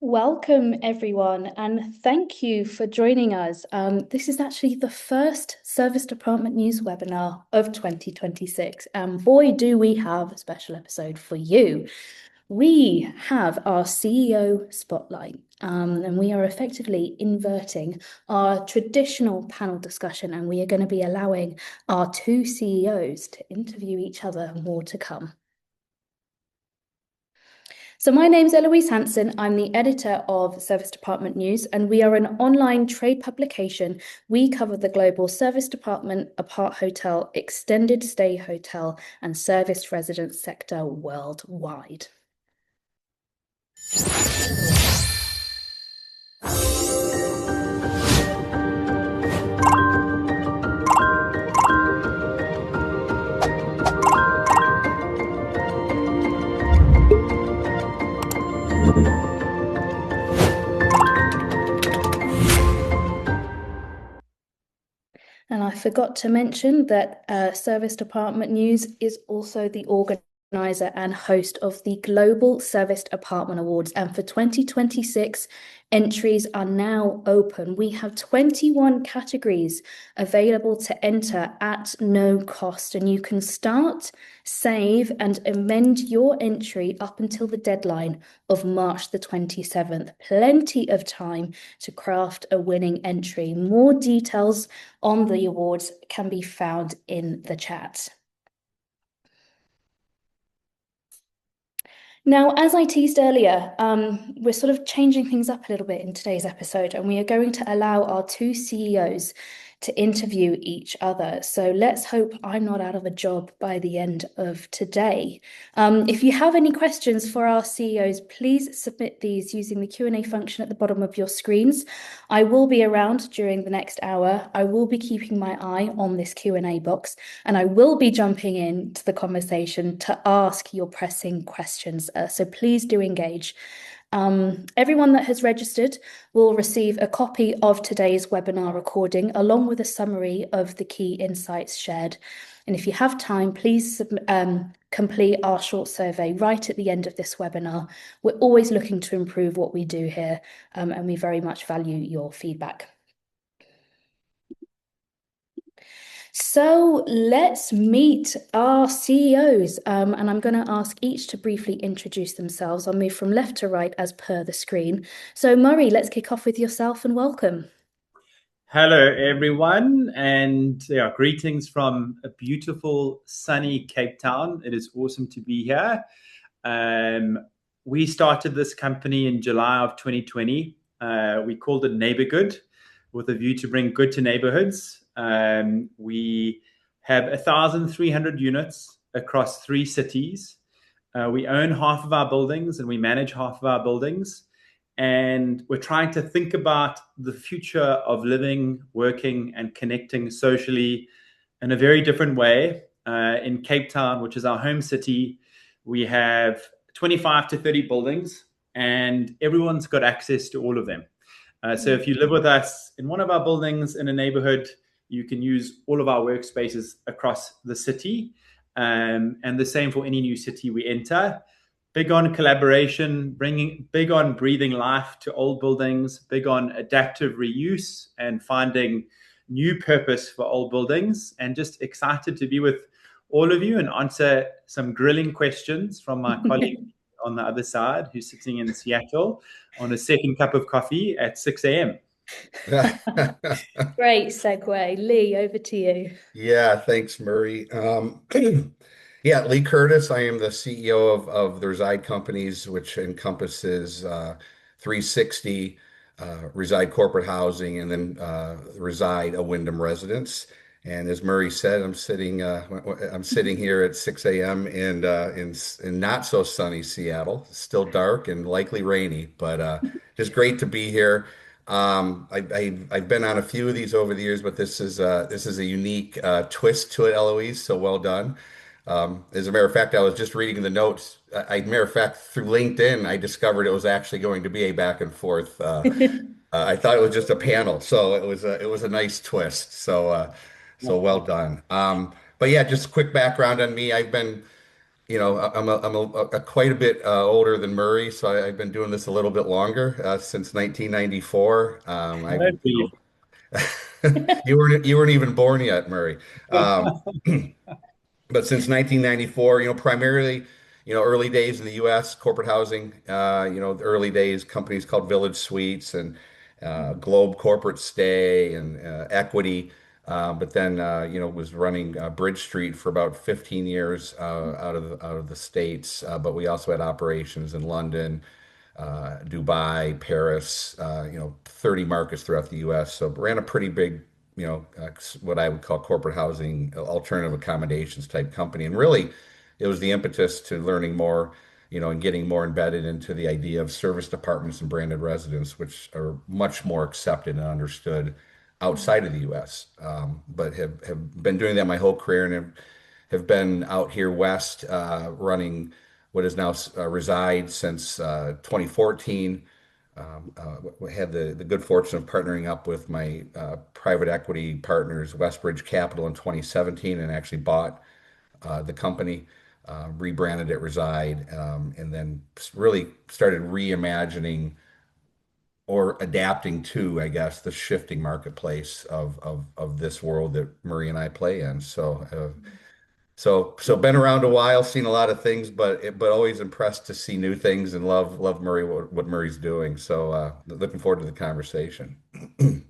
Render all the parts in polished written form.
Welcome, everyone, and thank you for joining us. This is actually the first Service Department News webinar of 2026, and boy, do we have a special episode for you. We have our CEO spotlight, and we are effectively inverting our traditional panel discussion, and we are going to be allowing our two CEOs to interview each other, more to come. So my name's Eloise Hanson. I'm the editor of Service Department News, and we are an online trade publication. We cover the global service department, apart hotel, extended stay hotel, and service residence sector worldwide. And I forgot to mention that Service Department News is also the organizer and host of the Global Service Department Awards. And for 2026, entries are now open. We have 21 categories available to enter at no cost, and you can start, save, and amend your entry up until the deadline of March the 27th. Plenty of time to craft a winning entry. More details on the awards can be found in the chat. Now, as I teased earlier, we're sort of changing things up a little bit in today's episode, and we are going to allow our two CEOs to interview each other. So let's hope I'm not out of a job by the end of today. If you have any questions for our CEOs, please submit these using the Q&A function at the bottom of your screens. I will be around during the next hour. I will be keeping my eye on this Q&A box, and I will be jumping into the conversation to ask your pressing questions. So please do engage. Everyone that has registered will receive a copy of today's webinar recording along with a summary of the key insights shared. And if you have time, please complete our short survey right at the end of this webinar. We're always looking to improve what we do here, and we very much value your feedback. So let's meet our CEOs, and I'm going to ask each to briefly introduce themselves. I'll move from left to right as per the screen. So Murray, let's kick off with yourself and welcome. Hello, everyone, and greetings from a beautiful, sunny Cape Town. It is awesome to be here. We started this company in July of 2020. We called it Neighbourgood with a view to bring good to neighborhoods. We have 1,300 units across 3 cities. We own half of our buildings and we manage half of our buildings. And we're trying to think about the future of living, working, and connecting socially in a very different way. In Cape Town, which is our home city, we have 25 to 30 buildings, and everyone's got access to all of them. So if you live with us in one of our buildings in a neighborhood, you can use all of our workspaces across the city. And the same for any new city we enter. Big on collaboration, big on breathing life to old buildings, big on adaptive reuse and finding new purpose for old buildings, and just excited to be with all of you and answer some grilling questions from my colleague on the other side who's sitting in Seattle on a second cup of coffee at 6 a.m. Great segue. Lee, over to you. Yeah, thanks, Murray. Yeah, Lee Curtis. I am the CEO of the Reside companies, which encompasses 360 Reside corporate housing and then Reside a Wyndham residence. And as Murray said, I'm sitting here at 6 a.m. in not so sunny Seattle. It's still dark and likely rainy, but just great to be here. I've been on a few of these over the years, but this is a unique twist to it, Eloise. So well done. As a matter of fact, I was just reading the notes. Matter of fact, through LinkedIn, I discovered it was actually going to be a back and forth. I thought it was just a panel, so it was a nice twist. So well done. But yeah, just a quick background on me. I've been I'm quite a bit older than Murray, so I've been doing this a little bit longer, since 1994. You weren't even born yet, Murray. Um, but since 1994, primarily, early days in the U.S. corporate housing, the early days companies called Village Suites and Globe Corporate Stay and Equity. But then, was running Bridge Street for about 15 years out of the States. But we also had operations in London, Dubai, Paris, 30 markets throughout the U.S. So ran a pretty big, what I would call corporate housing, alternative accommodations type company. And really, it was the impetus to learning more, and getting more embedded into the idea of service departments and branded residence, which are much more accepted and understood outside of the U.S. But have been doing that my whole career and have been out here west, running what is now Reside since 2014. We had the good fortune of partnering up with my private equity partners, Westbridge Capital, in 2017, and actually bought the company, rebranded it Reside, and then really started reimagining or adapting to, I guess, the shifting marketplace of this world that Murray and I play in. So been around a while, seen a lot of things, but always impressed to see new things and love Murray, what Murray's doing. So looking forward to the conversation.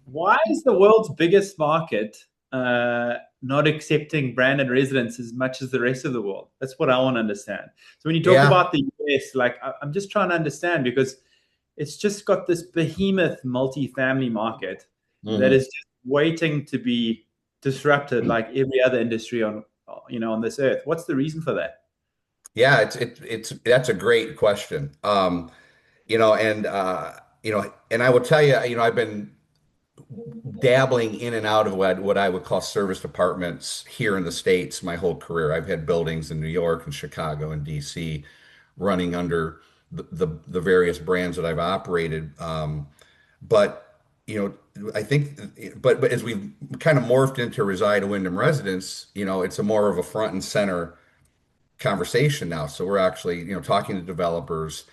Why is the world's biggest market not accepting branded residents as much as the rest of the world? That's what I want to understand. So when you talk Yeah. about the US, like I'm just trying to understand because it's just got this behemoth multifamily market that hmm is just waiting to be disrupted like every other industry on this earth. What's the reason for that? Yeah, it's that's a great question. And I will tell you, I've been dabbling in and out of what I would call service departments here in the States my whole career. I've had buildings in New York and Chicago and DC running under the various brands that I've operated. But I think, but as we've kind of morphed into Reside a Wyndham Residence, it's a more of a front and center conversation now. So we're actually, talking to developers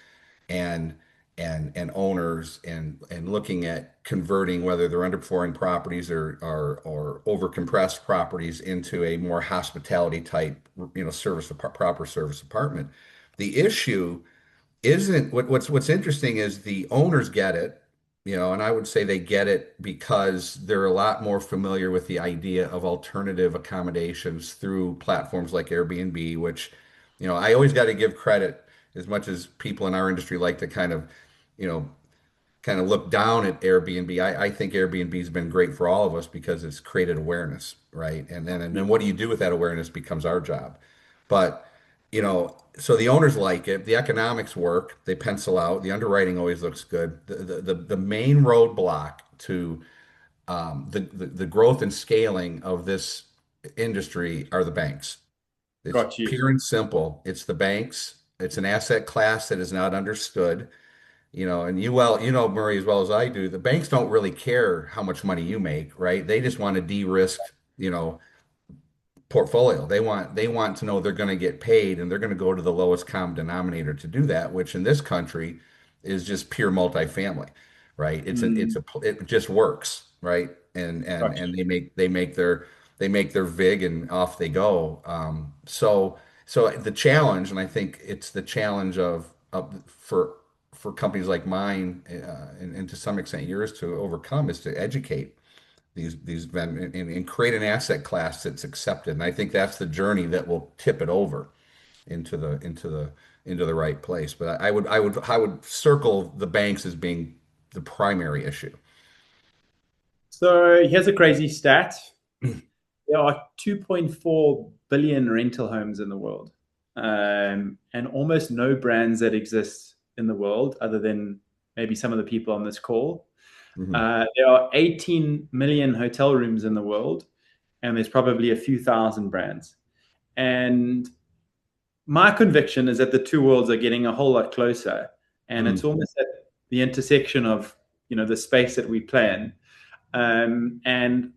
and and owners and looking at converting whether they're underperforming properties or overcompressed properties into a more hospitality type, proper service apartment. The issue isn't what's interesting is the owners get it, and I would say they get it because they're a lot more familiar with the idea of alternative accommodations through platforms like Airbnb, which, I always got to give credit as much as people in our industry like to you know, kind of look down at Airbnb. I think Airbnb has been great for all of us because it's created awareness, right? And then what do you do with that awareness becomes our job. But so the owners like it, the economics work, they pencil out, the underwriting always looks good. The main roadblock to the growth and scaling of this industry are the banks. It's Got you. pure and simple. It's the banks. It's an asset class that is not understood. And Murray, as well as I do, the banks don't really care how much money you make, right? They just want to de-risk, you know, portfolio. They want to know they're going to get paid and they're going to go to the lowest common denominator to do that, which in this country is just pure multifamily, right? Mm, It just works, right? And got they make their vig and off they go. So the challenge, and I think it's the challenge for companies like mine, and to some extent yours to overcome, is to educate these and create an asset class that's accepted. And I think that's the journey that will tip it over into the right place. But I would circle the banks as being the primary issue. So here's a crazy stat. There are 2.4 billion rental homes in the world, and almost no brands that exist in the world other than maybe some of the people on this call. Mhm. There are 18 million hotel rooms in the world, and there's probably a few thousand brands. And my conviction is that the two worlds are getting a whole lot closer, and it's Mm. almost at the intersection of the space that we play in. And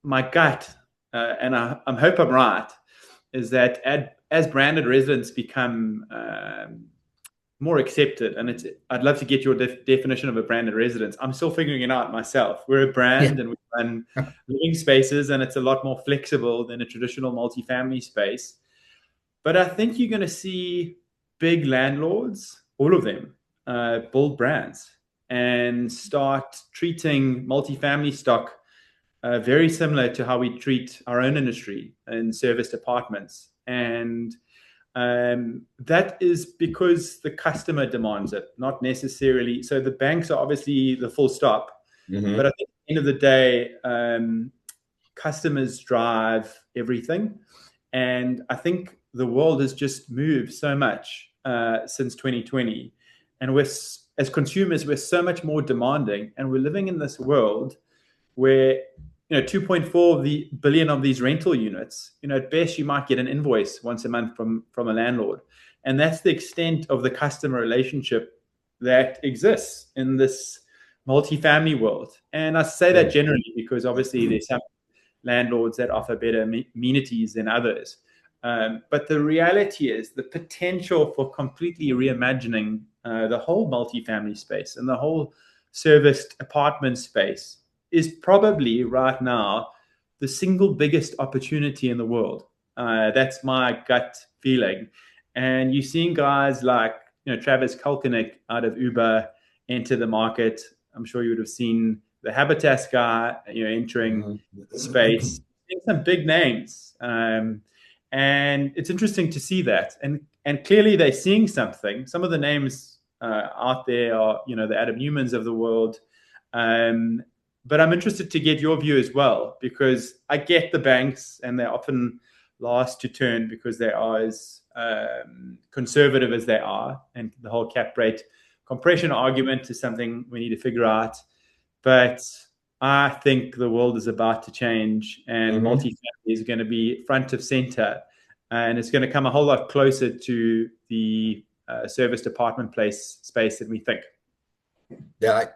my gut, and I hope I'm right, is that as branded residents become more accepted, and I'd love to get your definition of a branded residence. I'm still figuring it out myself. We're a Yeah. brand and we run living spaces, and it's a lot more flexible than a traditional multifamily space. But I think you're going to see big landlords, all of them, build brands and start treating multifamily stock very similar to how we treat our own industry in serviced apartments. And that is because the customer demands it, not necessarily. So the banks are obviously the full stop, but Hmm. at the end of the day, customers drive everything. And I think the world has just moved so much since 2020. And as consumers, we're so much more demanding. And we're living in this world where 2.4 billion of these rental units, at best you might get an invoice once a month from a landlord, and that's the extent of the customer relationship that exists in this multifamily world. And I say that Yeah. generally because obviously there's some landlords that offer better amenities than others. But the reality is the potential for completely reimagining the whole multifamily space and the whole serviced apartment space is probably right now the single biggest opportunity in the world. That's my gut feeling. And you're seeing guys like Travis Kalanick out of Uber enter the market. I'm sure you would have seen the Habitat guy, entering the space. Some big names, and it's interesting to see that. And clearly they're seeing something. Some of the names out there are the Adam Newmans of the world. Um, but I'm interested to get your view as well, because I get the banks and they're often last to turn because they are as conservative as they are. And the whole cap rate compression argument is something we need to figure out. But I think the world is about to change and Hmm. multifamily is going to be front of center. And it's going to come a whole lot closer to the serviced apartment place space that we think. Yeah,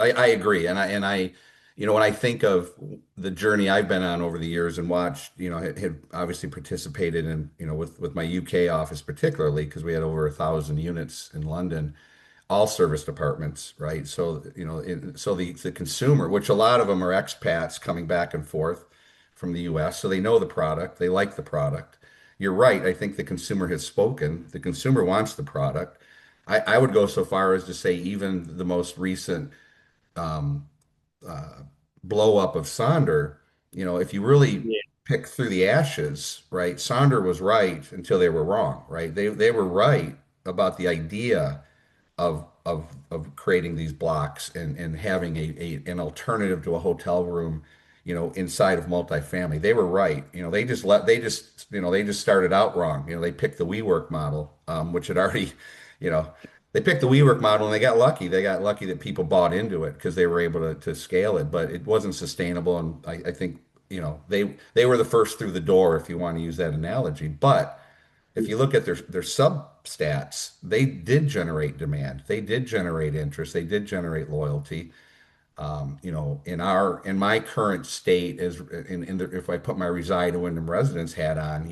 I agree, when I think of the journey I've been on over the years and watched, had obviously participated in, with my UK office particularly because we had over 1,000 units in London, all serviced apartments, right? So, so the consumer, which a lot of them are expats coming back and forth from the US, so they know the product, they like the product. You're right. I think the consumer has spoken. The consumer wants the product. I would go so far as to say even the most recent um, uh, blow up of Sonder, if you really Yeah. pick through the ashes, right? Sonder was right until they were wrong, right? They were right about the idea of creating these blocks and having an alternative to a hotel room, inside of multifamily. They were right. They just started out wrong. They picked the WeWork model, which had already, you know, they picked the WeWork model and they got lucky. They got lucky that people bought into it because they were able to scale it, but it wasn't sustainable. And I think, they were the first through the door, if you want to use that analogy. But if you look at their substats, they did generate demand. They did generate interest. They did generate loyalty. In my current state, if I put my Reside and Wyndham residence hat on,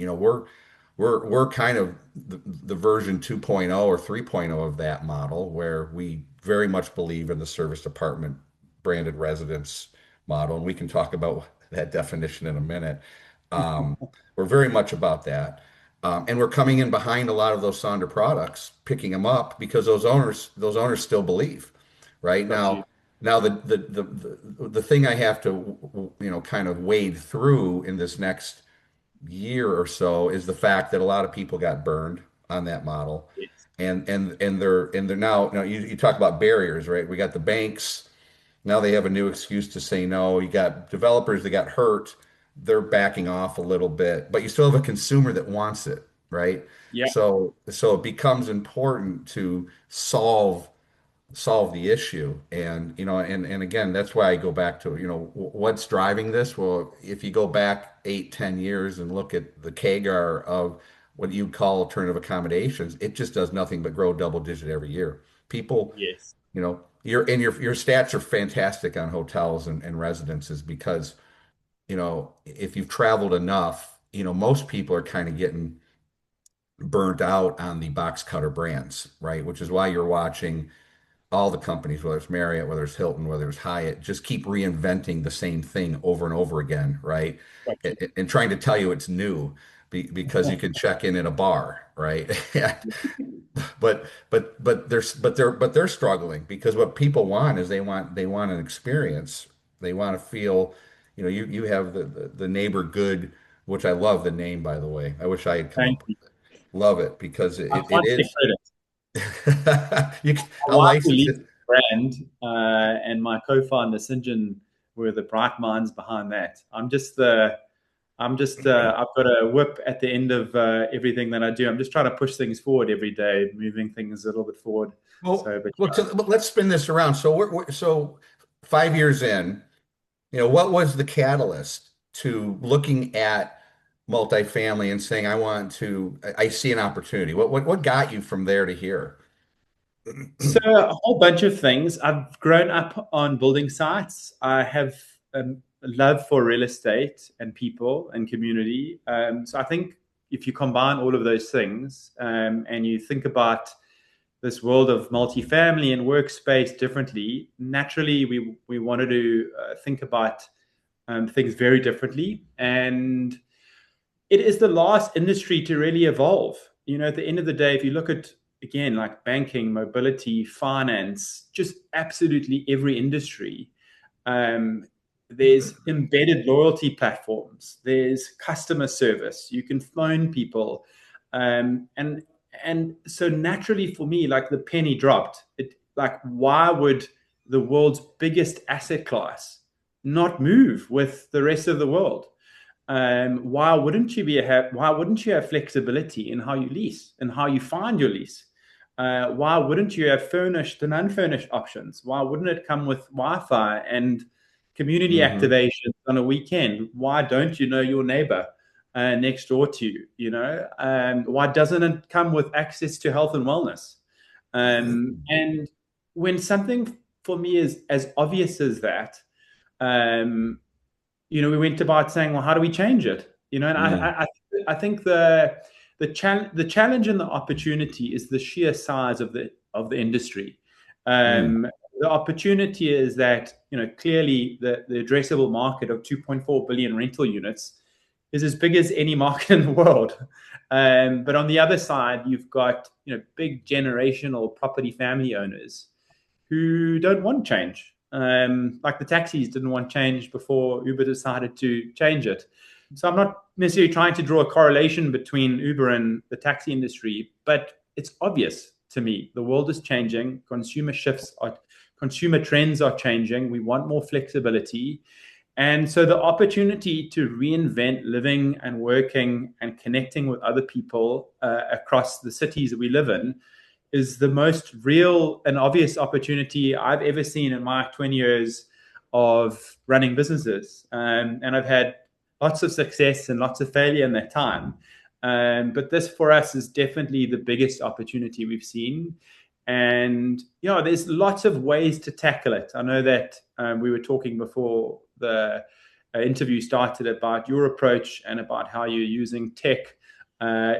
we're kind of the version 2.0 or 3.0 of that model, where we very much believe in the service apartment branded residence model, and we can talk about that definition in a minute. Um, we're very much about that. And we're coming in behind a lot of those Sonder products, picking them up because those owners still believe, right? Got you. Now the thing I have to, kind of wade through in this next year or so is the fact that a lot of people got burned on that model. Yes. And they're now, you talk about barriers, right? We got the banks. Now they have a new excuse to say no. You got developers that got hurt. They're backing off a little bit, but you still have a consumer that wants it, right? Yeah. So it becomes important to solve the issue. And and again, that's why I go back to, what's driving this. Well, if you go back 8, 10 years and look at the CAGR of what you call alternative accommodations, it just does nothing but grow double digit every year. People, Yes. your stats are fantastic on hotels and residences because, if you've traveled enough, most people are kind of getting burnt out on the box cutter brands, right? Which is why you're watching all the companies, whether it's Marriott, whether it's Hilton, whether it's Hyatt, just keep reinventing the same thing over and over again, right? And trying to tell you it's new because you can check in at a bar, right? But they're struggling because what people want is they want an experience. They want to feel, you have the neighbor good, which I love the name, by the way. I wish I had come Thank up you. with it. Love it because I it can't take is. credit. My I'll wife who license leads it. the brand, and my co-founder Sinjin were the bright minds behind that. I've got a whip at the end of everything that I do. I'm just trying to push things forward every day, moving things a little bit forward. Well, So, but look, but let's spin this around. So so 5 years in, what was the catalyst to looking at multifamily and saying, I see an opportunity. What got you from there to here? So a whole bunch of things. I've grown up on building sites. I have a love for real estate and people and community. So I think if you combine all of those things, and you think about this world of multifamily and workspace differently, naturally we wanted to think about things very differently. And it is the last industry to really evolve. At the end of the day, if you look at, again, like banking, mobility, finance, just absolutely every industry, um, there's embedded loyalty platforms, there's customer service, you can phone people. And so naturally for me, like the penny dropped. Like, why would the world's biggest asset class not move with the rest of the world? Why wouldn't you have flexibility in how you lease and how you find your lease? Why wouldn't you have furnished and unfurnished options? Why wouldn't it come with Wi-Fi and community Hmm. activations on a weekend? Why don't you know your neighbor next door to you? Why doesn't it come with access to health and wellness? And when something for me is as obvious as that, um, we went about saying, well, how do we change it? And Mm, I think the challenge and the opportunity is the sheer size of the industry. mm, Um, the opportunity is that clearly the addressable market of 2.4 billion rental units is as big as any market in the world. But on the other side, you've got big generational property family owners who don't want change. Like the taxis didn't want change before Uber decided to change it. So I'm not necessarily trying to draw a correlation between Uber and the taxi industry, but it's obvious to me. The world is changing. Consumer trends are changing. We want more flexibility. And so the opportunity to reinvent living and working and connecting with other people across the cities that we live in is the most real and obvious opportunity I've ever seen in my 20 years of running businesses. And I've had lots of success and lots of failure in that time. But this for us is definitely the biggest opportunity we've seen. And, there's lots of ways to tackle it. I know that we were talking before the interview started about your approach and about how you're using tech,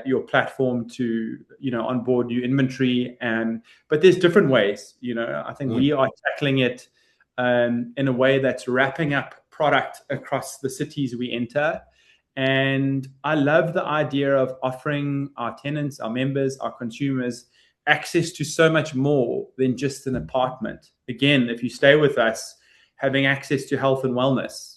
your platform to onboard new inventory. But there's different ways. I think we mm, are tackling it in a way that's wrapping up product across the cities we enter. And I love the idea of offering our tenants, our members, our consumers access to so much more than just an apartment. Again, if you stay with us, having access to health and wellness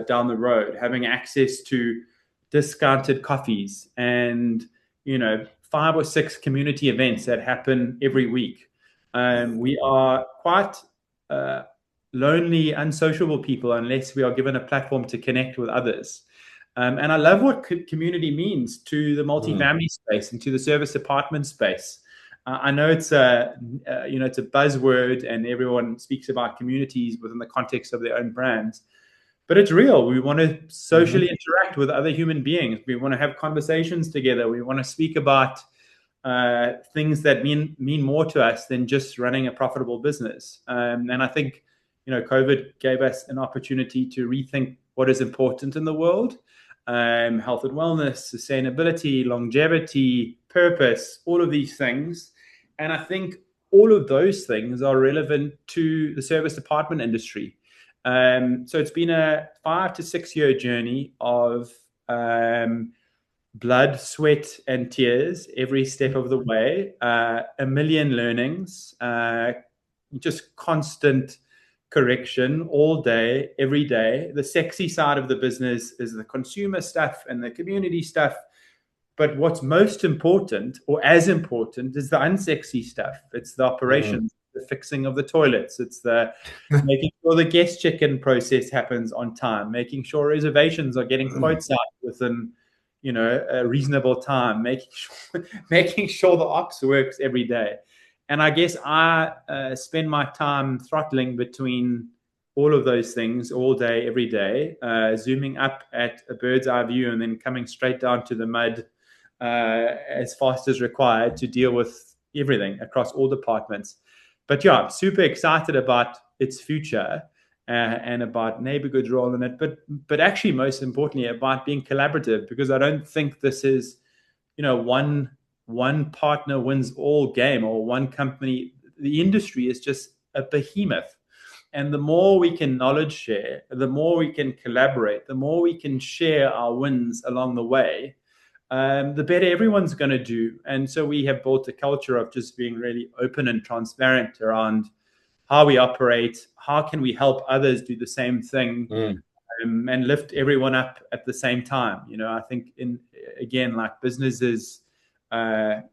down the road, having access to discounted coffees and 5 or 6 community events that happen every week. We are quite uh, lonely, unsociable people unless we are given a platform to connect with others. And I love what community means to the mm. multifamily space and to the service apartment space. I know it's a buzzword, and everyone speaks about communities within the context of their own brands. But it's real. We want to socially Mhm. interact with other human beings. We want to have conversations together. We want to speak about things that mean more to us than just running a profitable business. And I think, COVID gave us an opportunity to rethink what is important in the world. health and wellness, sustainability, longevity, purpose, all of these things. And I think all of those things are relevant to the service department industry. So it's been a 5 to 6 year journey of blood, sweat, and tears every step of the way, a million learnings, just constant correction all day, every day. The sexy side of the business is the consumer stuff and the community stuff. But what's most important, or as important, is the unsexy stuff. It's the Mm. operations, the fixing of the toilets. It's the making sure the guest check-in process happens on time, making sure reservations are getting quotes out within, a reasonable time, making sure making sure the ops works every day. And I guess I spend my time throttling between all of those things all day, every day, zooming up at a bird's eye view and then coming straight down to the mud as fast as required to deal with everything across all departments. But yeah, I'm super excited about its future and about Neighbourgood's role in it. But actually, most importantly, about being collaborative, because I don't think this is, one partner wins all game, or one company. The industry is just a behemoth. And the more we can knowledge share, the more we can collaborate, the more we can share our wins along the way, the better everyone's going to do. And so we have built a culture of just being really open and transparent around how we operate, how can we help others do the same thing, Mm. and lift everyone up at the same time. I think again, like, business is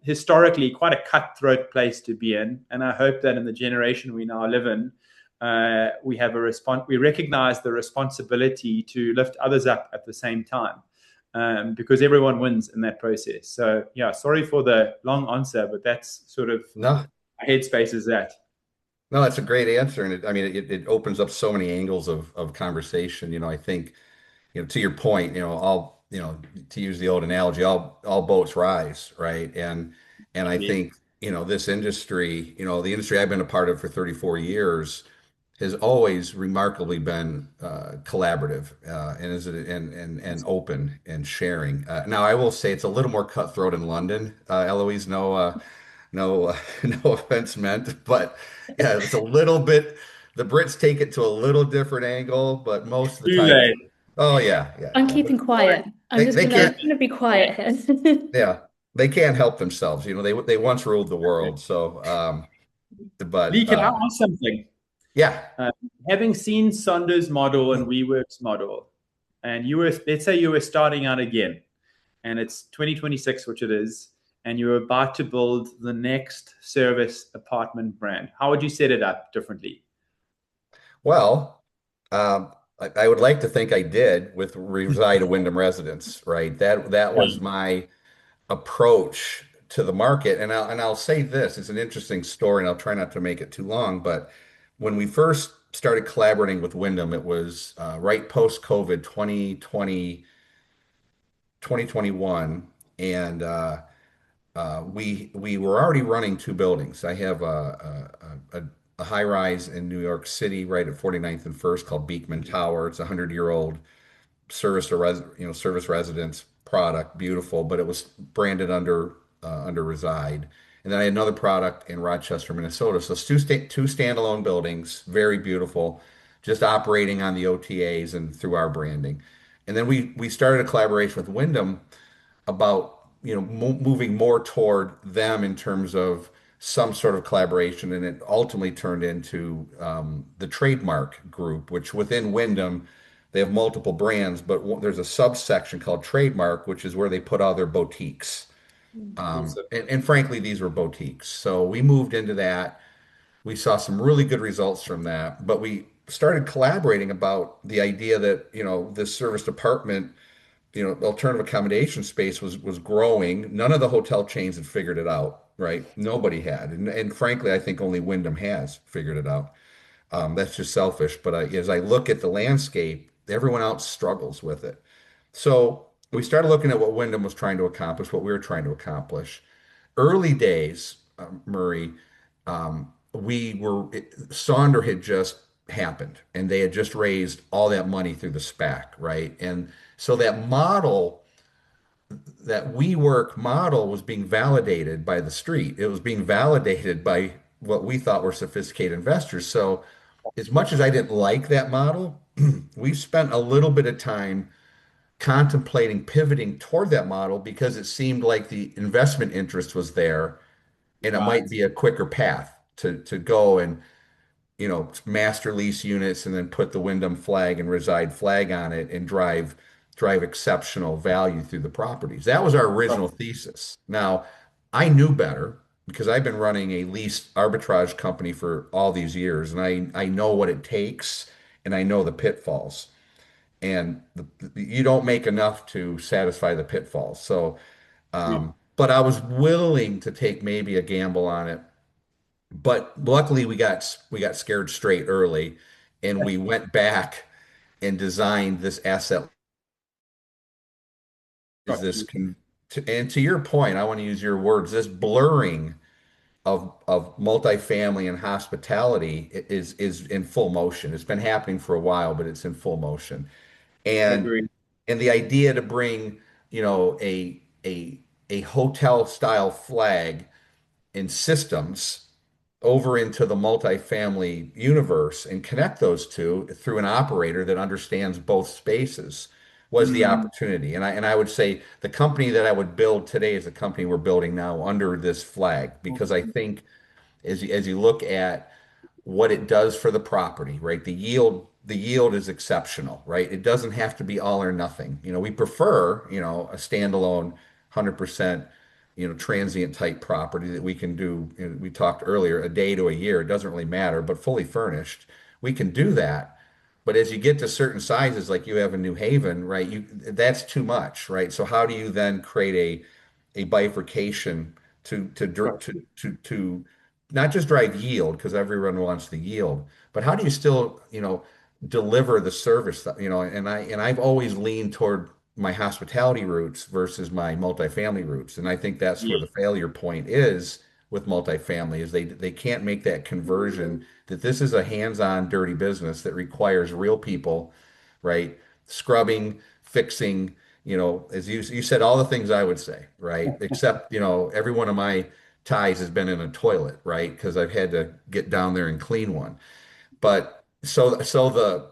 historically quite a cutthroat place to be in, and I hope that in the generation we now live in, we have a response. We recognize the responsibility to lift others up at the same time, because everyone wins in that process. So yeah, sorry for the long answer, but that's sort of No, my headspace is that. no, that's a great answer. And it opens up so many angles of conversation. I think, to your point, to use the old analogy, all boats rise, right? And I Indeed. think, this industry, the industry I've been a part of for 34 years has always remarkably been collaborative and open and sharing. Now, I will say it's a little more cutthroat in London, Eloise. No, no offense meant, but yeah, it's a little bit. The Brits take it to a little different angle, but most of the Too time, late. oh yeah, yeah, I'm yeah. keeping quiet. I'm They just they gonna, can't, gonna be quiet here. yeah, they can't help themselves. They once ruled the world, so Lee, but can I ask something? yeah. Uh, Having seen Sonder's model and WeWork's model, and let's say you were starting out again, and it's 2026, which it is, and you're about to build the next service apartment brand, how would you set it up differently? Well, I would like to think I did with Reside a Wyndham Residence, right? That was my approach to the market. And I'll say this, it's an interesting story, and I'll try not to make it too long, but when we first started collaborating with Wyndham, it was right post-COVID 2021, and we were already running two buildings. I have a high rise in New York City, right at 49th and First, called Beekman Tower. It's a 100-year-old service residence product, beautiful, but it was branded under Reside. And then I had another product in Rochester, Minnesota. So it's two standalone buildings, very beautiful, just operating on the OTAs and through our branding. And then we started a collaboration with Wyndham about moving more toward them in terms of some sort of collaboration, and it ultimately turned into the trademark group, which within Wyndham they have multiple brands, but there's a subsection called trademark, which is where they put all their boutiques. Awesome. And frankly, these were boutiques. So we moved into that. We saw some really good results from that, but we started collaborating about the idea that, this service department, alternative accommodation space was growing. None of the hotel chains had figured it out, right? Nobody had. And frankly, I think only Wyndham has figured it out. That's just selfish. But as I look at the landscape, everyone else struggles with it. So we started looking at what Wyndham was trying to accomplish, what we were trying to accomplish. Early days, Murray, we were, Sonder had just happened, and they had just raised all that money through the SPAC, right? And so that model, that WeWork model, was being validated by the street. It was being validated by what we thought were sophisticated investors. So as much as I didn't like that model, we spent a little bit of time contemplating pivoting toward that model because it seemed like the investment interest was there and it might Right. be a quicker path to go and master lease units and then put the Wyndham flag and Reside flag on it and drive exceptional value through the properties. That was our Right. original thesis. Now, I knew better because I've been running a lease arbitrage company for all these years, and I know what it takes and I know the pitfalls. And you don't make enough to satisfy the pitfalls. So, Yeah. but I was willing to take maybe a gamble on it, but luckily we got scared straight early, and we went back and designed this asset. Is Got this you. con and to your point, I want to use your words, this blurring of multifamily and hospitality is in full motion. It's been happening for a while, but it's in full motion. And Agree. and the idea to bring, a hotel style flag and systems over into the multifamily universe and connect those two through an operator that understands both spaces was the Mm, opportunity. And I would say the company that I would build today is the company we're building now under this flag, because I think as you look at what it does for the property, right? The yield is exceptional, right? It doesn't have to be all or nothing. We prefer, a standalone 100%, transient type property that we can do. We talked earlier, a day to a year, it doesn't really matter, but fully furnished, we can do that. But as you get to certain sizes, like you have in New Haven, right? That's too much, right? So how do you then create a bifurcation got to not just drive yield, because everyone wants the yield, but how do you still, deliver the service that, and I've always leaned toward my hospitality roots versus my multifamily roots. And I think that's where you. the failure point is with multifamily, is they can't make that conversion, that this is a hands-on dirty business that requires real people, right? Scrubbing, fixing, as you said, all the things I would say, right? Except, every one of my ties has been in a toilet, right? Because I've had to get down there and clean one. But so the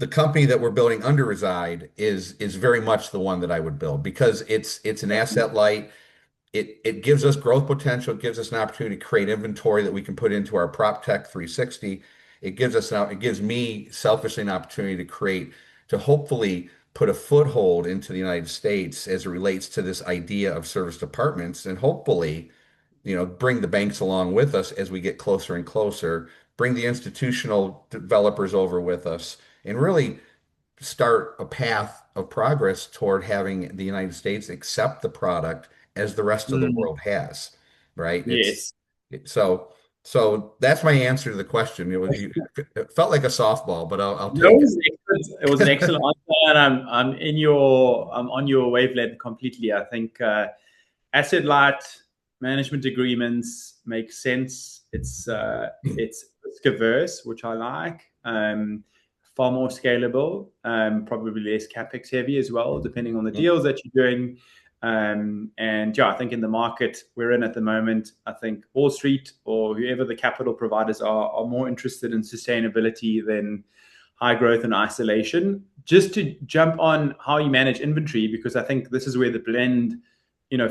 company that we're building under Reside is very much the one that I would build, because it's an asset light. It gives us growth potential. It gives us an opportunity to create inventory that we can put into our prop tech 360. It gives me selfishly an opportunity to hopefully put a foothold into the United States as it relates to this idea of service departments, and hopefully, bring the banks along with us as we get closer and closer, bring the institutional developers over with us, and really start a path of progress toward having the United States accept the product as the rest of the Mm, world has, right? yes. So that's my answer to the question. It felt like a softball, but I'll No, take it was an excellent it. answer, and I'm on your wavelength completely. I think asset light management agreements make sense. It's risk averse, which I like. Far more scalable, probably less capex heavy as well, depending on the deals that you're doing. And yeah, I think in the market we're in at the moment, I think Wall Street or whoever the capital providers are more interested in sustainability than high growth and isolation. Just to jump on how you manage inventory, because I think this is where the blend,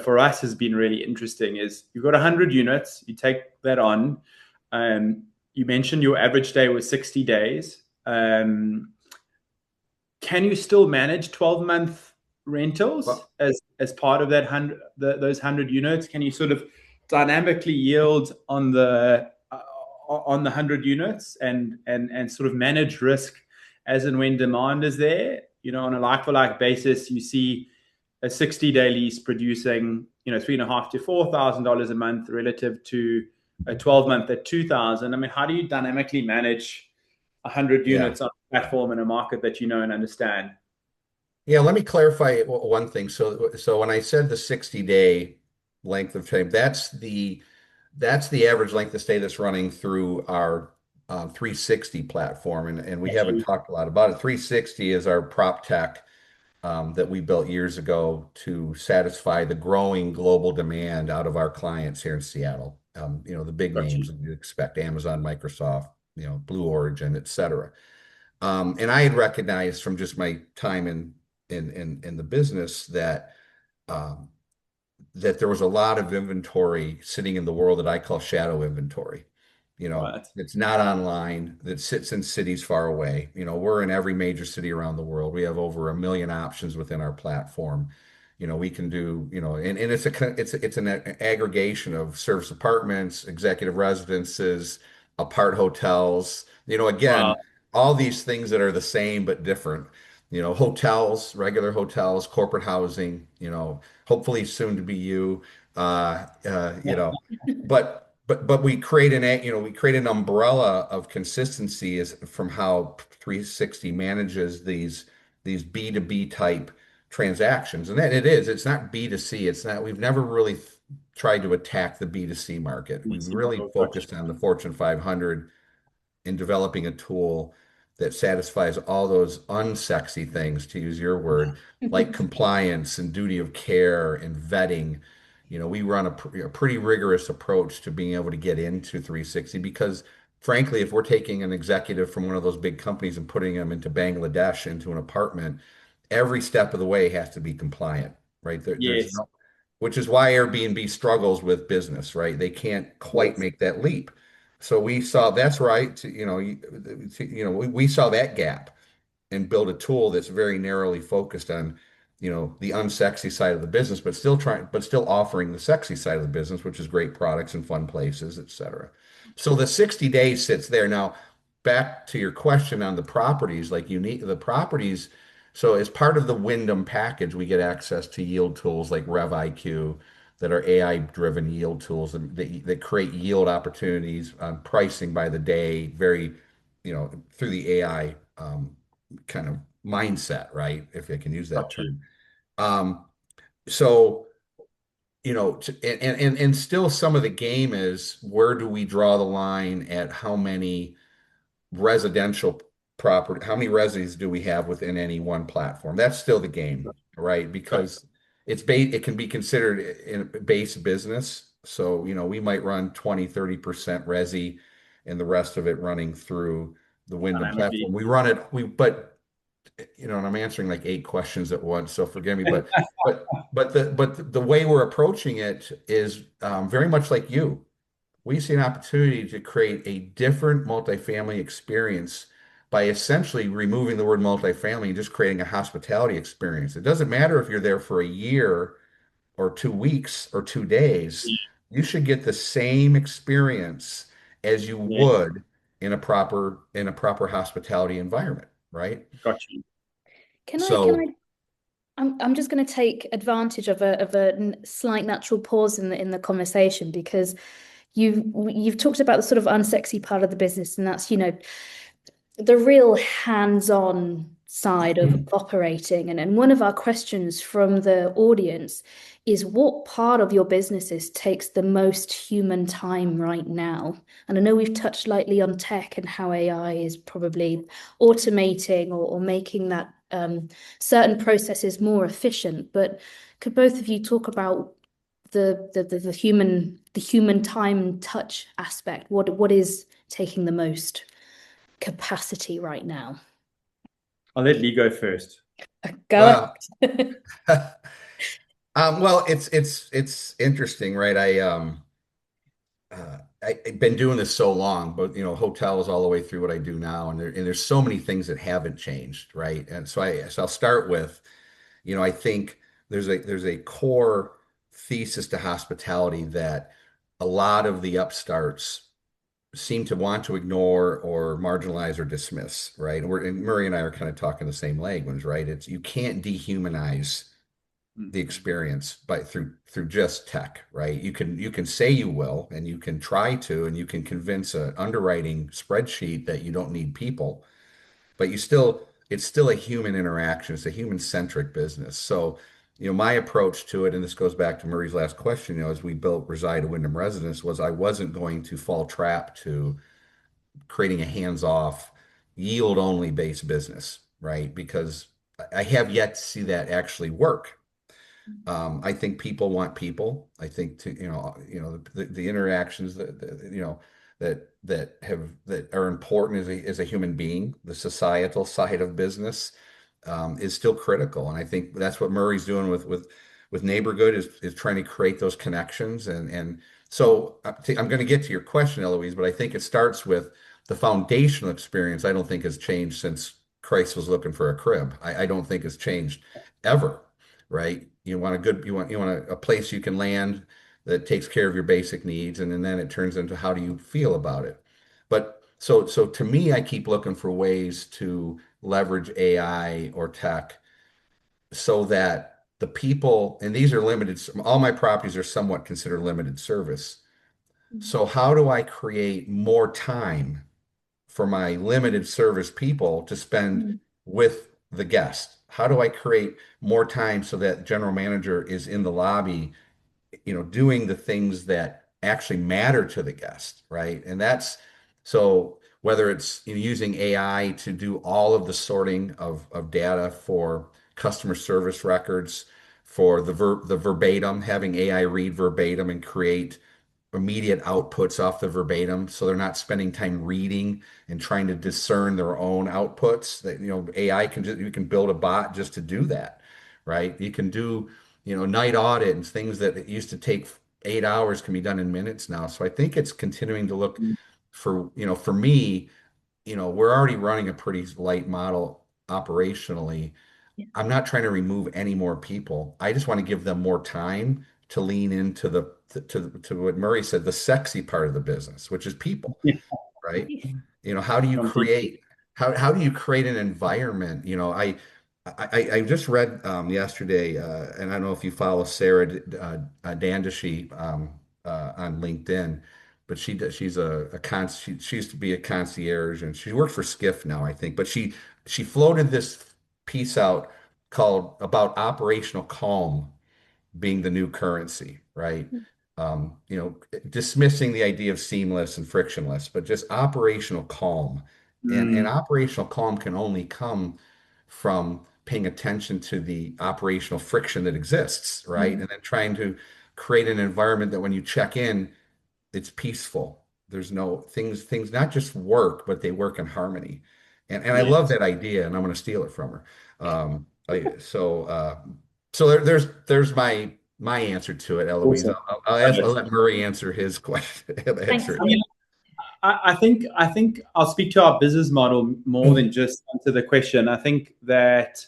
for us has been really interesting. Is you've got 100 units, you take that on. You mentioned your average day was 60 days. Can you still manage 12-month rentals Well, as part of those 100 units? Can you sort of dynamically yield on the 100 units and sort of manage risk as and when demand is there? On a like for like basis, you see a 60-day lease producing, $3,500 to $4,000 a month relative to a 12-month at 2,000. I mean, how do you dynamically manage 100 yeah. units on a platform in a market that you know and understand? Yeah, let me clarify one thing. So when I said the 60-day length of time, that's the average length of stay that's running through our 360 platform, and we Got haven't you. talked a lot about it. 360 is our prop tech that we built years ago to satisfy the growing global demand out of our clients here in Seattle. The big Got names you. that you expect, Amazon, Microsoft, Blue Origin, et cetera. And I had recognized from just my time in the business um, that there was a lot of inventory sitting in the world that I call shadow inventory. Right. It's not online, that sits in cities far away. We're in every major city around the world. We have over 1 million options within our platform. We can do, and it's an aggregation of service apartments, executive residences, apart hotels. Wow. Again, all these things that are the same but different. Hotels, regular hotels, corporate housing, hopefully soon to be you. Uh, uh, you know, but we create an umbrella of consistency as from how 360 manages these B2B type transactions. And that it's not B2C. We've never really tried to attack the B2C market. We've DC really model. Got focused on the Fortune 500 in developing a tool that satisfies all those unsexy things, to use your word, like compliance and duty of care and vetting. We run a pretty rigorous approach to being able to get into 360 because, frankly, if we're taking an executive from one of those big companies and putting them into Bangladesh into an apartment, every step of the way has to be compliant, right? There's Yes. no, which is why Airbnb struggles with business, right? They can't quite Yes. make that leap. So we saw that's right. We saw that gap and build a tool that's very narrowly focused on, the unsexy side of the business, but still offering the sexy side of the business, which is great products and fun places, et cetera. So the 60 days sits there. Now, back to your question on the properties, like the properties. So as part of the Wyndham package, we get access to yield tools like RevIQ that are AI-driven yield tools that create yield opportunities on pricing by the day, very, through the AI kind of mindset, right? If I can use that Got you. term. Um, so, and still some of the game is where do we draw the line at how many residential property, how many residents do we have within any one platform? That's still the game, right? Got Because it can be considered in base business. So, we might run 20-30% resi and the rest of it running through the Wyndham dynamically. platform. We run it, but and I'm answering like 8 questions at once, so forgive me. But the way we're approaching it is very much like you. We see an opportunity to create a different multifamily experience by essentially removing the word multifamily and just creating a hospitality experience. It doesn't matter if you're there for a year or 2 weeks or 2 days. You should get the same experience as you Yes. would in a proper hospitality environment, right? Got you. Can So I'm just going to take advantage of a slight natural pause in the conversation because you've talked about the sort of unsexy part of the business, and that's, the real hands-on side of operating. And one of our questions from the audience is what part of your businesses takes the most human time right now? And I know we've touched lightly on tech and how AI is probably automating or making that certain processes more efficient, but could both of you talk about the human time and touch aspect? What is taking the most capacity right now? I'll let Lee go first. Go well, ahead. well, it's interesting, right? I've been doing this so long, but hotels all the way through what I do now, and there's so many things that haven't changed, right? And so I'll start with, I think there's a core thesis to hospitality that a lot of the upstarts seem to want to ignore or marginalize or dismiss, right? And Murray and I are kind of talking the same language, right? It's you can't dehumanize the Mhm. experience by through just tech, right? You can say you will, and you can try to, and you can convince an underwriting spreadsheet that you don't need people, but it's still a human interaction. It's a human centric business. So, my approach to it, and this goes back to Murray's last question, as we built Reside a Wyndham Residence, was I wasn't going to fall trap to creating a hands-off, yield-only based business, right? Because I have yet to see that actually work. I think people want people. I think the interactions that are important as a human being. The societal side of business is still critical, and I think that's what Murray's doing with Neighbourgood is trying to create those connections. And so I'm going to get to your question, Eloise, but I think it starts with the foundational experience. I don't think has changed since Christ was looking for a crib. I don't think it's changed ever, right? You want a place you can land that takes care of your basic needs, and then it turns into how do you feel about it. But so to me, I keep looking for ways to leverage AI or tech so that the people, and these are limited, all my properties are somewhat considered limited service. So how do I create more time for my limited service people to spend with the guest? How do I create more time so that general manager is in the lobby, doing the things that actually matter to the guest, right? And that's so whether it's using AI to do all of the sorting of data for customer service records, for the verbatim, having AI read verbatim and create immediate outputs off the verbatim, so they're not spending time reading and trying to discern their own outputs. That AI you can build a bot just to do that, right? You can do night audit and things that used to take 8 hours can be done in minutes now. So I think it's continuing to look for me, we're already running a pretty light model operationally. Yeah. I'm not trying to remove any more people. I just want to give them more time to lean into to what Murray said, the sexy part of the business, which is people, Yeah. right? How do you Completely. create how do you create an environment? I just read yesterday, and I don't know if you follow Sarah Dandashi on LinkedIn, but she's she used to be a concierge and she works for Skiff now, I think. But she floated this piece out called about operational calm being the new currency, right? Dismissing the idea of seamless and frictionless, but just operational calm. And Mm, operational calm can only come from paying attention to the operational friction that exists, right? And then trying to create an environment that when you check in, it's peaceful. There's no things not just work, but they work in harmony. And I love yes. that idea, and I'm going to steal it from her. So there's my answer to it, Eloise. Awesome. I'll let Murray answer his question. Thanks, Answer I it. mean, Ian. I think I'll speak to our business model more than just answer the question. I think that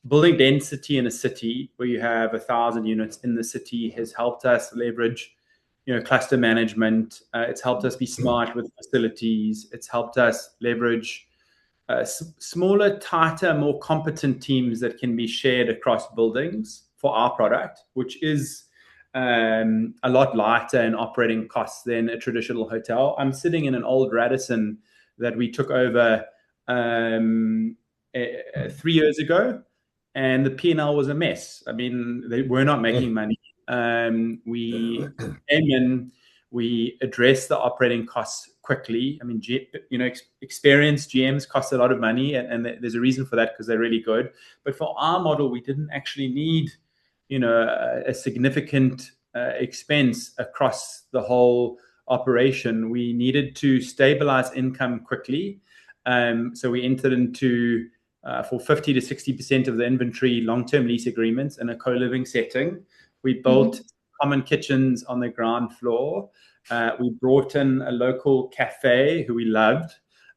building density in a city where you have 1,000 units in the city has helped us leverage, cluster management. It's helped us be smart with facilities. It's helped us leverage smaller, tighter, more competent teams that can be shared across buildings for our product, which is a lot lighter in operating costs than a traditional hotel. I'm sitting in an old Radisson that we took over 3 years ago, and the P&L was a mess. I mean, they were not making money. We came in, we addressed the operating costs quickly. I mean, experienced GMs cost a lot of money, and there's a reason for that because they're really good. But for our model, we didn't actually need, a significant expense across the whole operation. We needed to stabilize income quickly. So we entered into for 50 to 60% of the inventory long-term lease agreements in a co-living setting. We built common kitchens on the ground floor. We brought in a local cafe who we loved,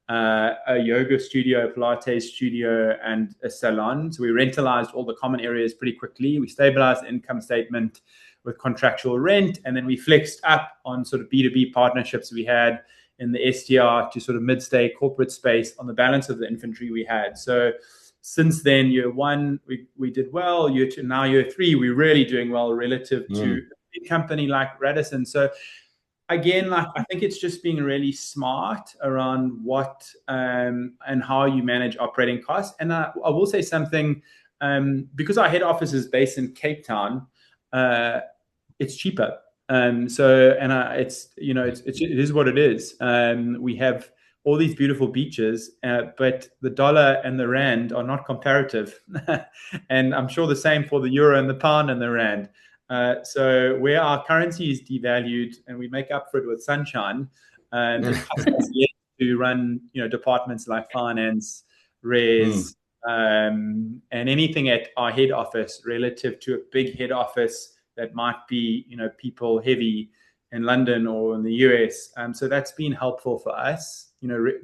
a yoga studio, a Pilates studio, and a salon. So we rentalized all the common areas pretty quickly. We stabilized the income statement with contractual rent, and then we flexed up on sort of B2B partnerships we had in the STR to sort of mid-stay corporate space on the balance of the inventory we had. So since then, year one, we did well. Year two, now year three, we're really doing well relative to a big company like Radisson. So again, I think it's just being really smart around what and how you manage operating costs. And I will say something, because our head office is based in Cape Town, it's cheaper. It is what it is. We have all these beautiful beaches, but the dollar and the rand are not comparative. And I'm sure the same for the euro and the pound and the rand. So where our currency is devalued and we make up for it with sunshine, it costs us less to run, departments like finance, res, and anything at our head office relative to a big head office that might be, people heavy in London or in the US. So that's been helpful for us,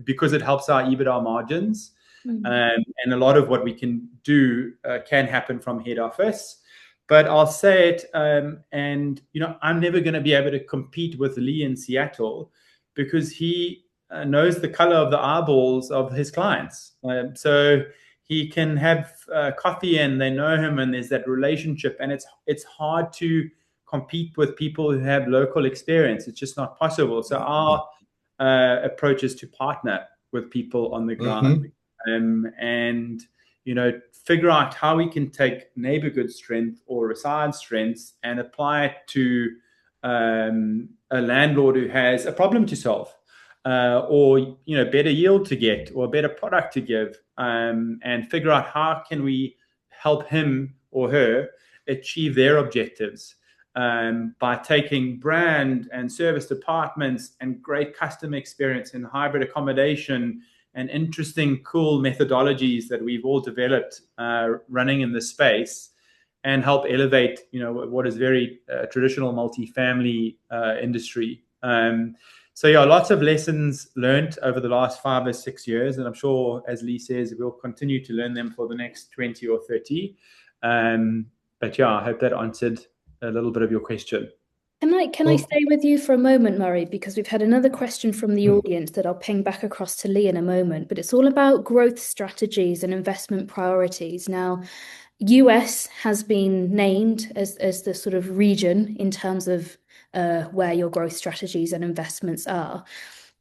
because it helps our EBITDA margins. And a lot of what we can do can happen from head office. But I'll say it, and I'm never going to be able to compete with Lee in Seattle because he knows the color of the eyeballs of his clients. So he can have coffee and they know him and there's that relationship. And it's hard to compete with people who have local experience. It's just not possible. So our approach is to partner with people on the ground, and figure out how we can take Neighbourgood strength or Reside strengths and apply it to a landlord who has a problem to solve, or better yield to get or a better product to give, and figure out how can we help him or her achieve their objectives. By taking brand and service departments and great customer experience and hybrid accommodation and interesting, cool methodologies that we've all developed running in this space, and help elevate, what is very traditional multifamily industry. So yeah, lots of lessons learned over the last 5 or 6 years, and I'm sure, as Lee says, we'll continue to learn them for the next 20 or 30. But yeah, I hope that answered a little bit of your question. Can I stay with you for a moment, Murray, because we've had another question from the audience that I'll ping back across to Lee in a moment, but it's all about growth strategies and investment priorities. Now, US has been named as the sort of region in terms of where your growth strategies and investments are.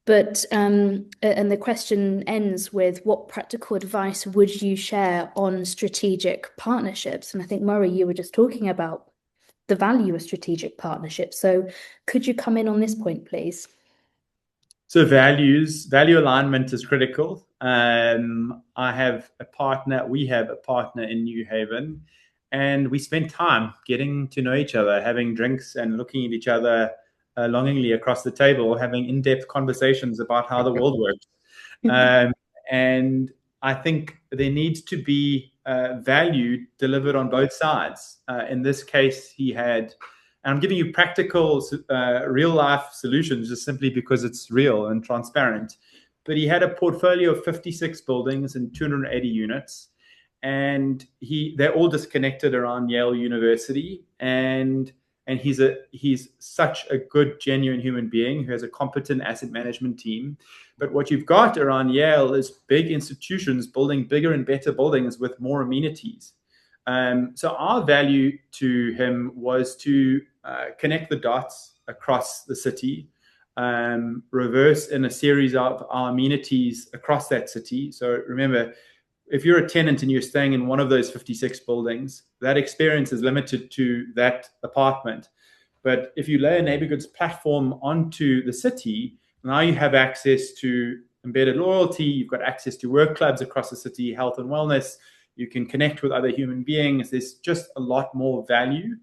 But and the question ends with, what practical advice would you share on strategic partnerships? And I think, Murray, you were just talking about the value of strategic partnerships. So could you come in on this point, please? So value alignment is critical. We have a partner in New Haven, and we spend time getting to know each other, having drinks and looking at each other longingly across the table, having in-depth conversations about how the world works. And I think there needs to be value delivered on both sides. In this case, he had, and I'm giving you practical, real life solutions just simply because it's real and transparent. But he had a portfolio of 56 buildings and 280 units, and they're all disconnected around Yale University. And he's such a good, genuine human being who has a competent asset management team. But what you've got around Yale is big institutions building bigger and better buildings with more amenities. So our value to him was to connect the dots across the city, reverse in a series of our amenities across that city. So remember, if you're a tenant and you're staying in one of those 56 buildings, that experience is limited to that apartment. But if you lay Neighbourgood's platform onto the city, now you have access to embedded loyalty, you've got access to work clubs across the city, health and wellness, you can connect with other human beings. There's just a lot more value.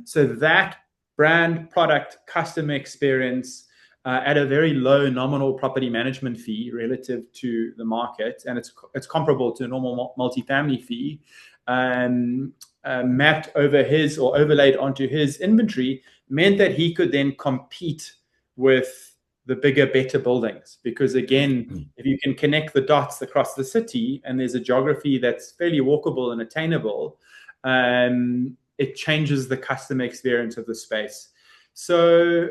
So that brand, product, customer experience at a very low nominal property management fee relative to the market, and it's comparable to a normal multifamily fee, mapped over his or overlaid onto his inventory, meant that he could then compete with the bigger, better buildings. Because again, if you can connect the dots across the city and there's a geography that's fairly walkable and attainable, it changes the customer experience of the space. So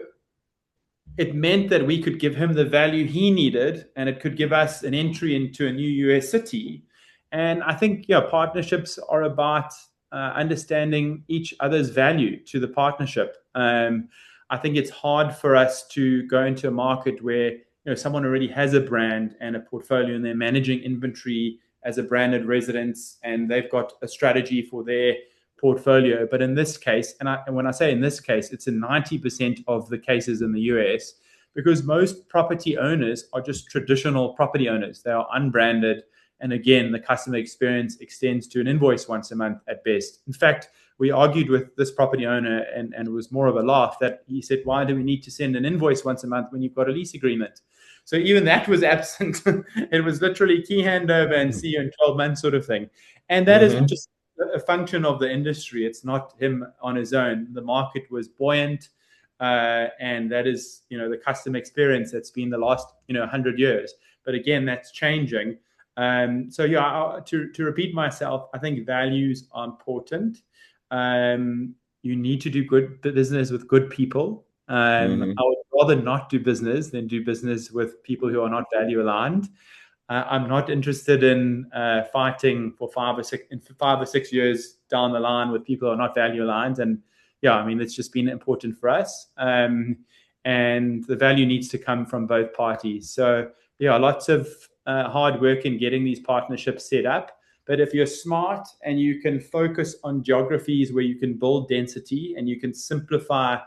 it meant that we could give him the value he needed, and it could give us an entry into a new US city. And I think, partnerships are about understanding each other's value to the partnership. I think it's hard for us to go into a market where someone already has a brand and a portfolio, and they're managing inventory as a branded residence, and they've got a strategy for their portfolio. But in this case, and when I say in this case, it's in 90% of the cases in the US, because most property owners are just traditional property owners. They are unbranded. And again, the customer experience extends to an invoice once a month at best. In fact, we argued with this property owner, and it was more of a laugh, that he said, why do we need to send an invoice once a month when you've got a lease agreement? So even that was absent. It was literally key handover and see you in 12 months sort of thing. And that is Mm-hmm. just a function of the industry. It's not him on his own. The market was buoyant. And that is, the customer experience that's been the last, 100 years. But again, that's changing. So yeah, to repeat myself, I think values are important. You need to do good business with good people. Mm-hmm. I would rather not do business than do business with people who are not value aligned. I'm not interested in fighting for 5 or 6 years down the line with people who are not value aligned. And yeah, I mean, it's just been important for us. And the value needs to come from both parties. So yeah, lots of hard work in getting these partnerships set up. But if you're smart and you can focus on geographies where you can build density and you can simplify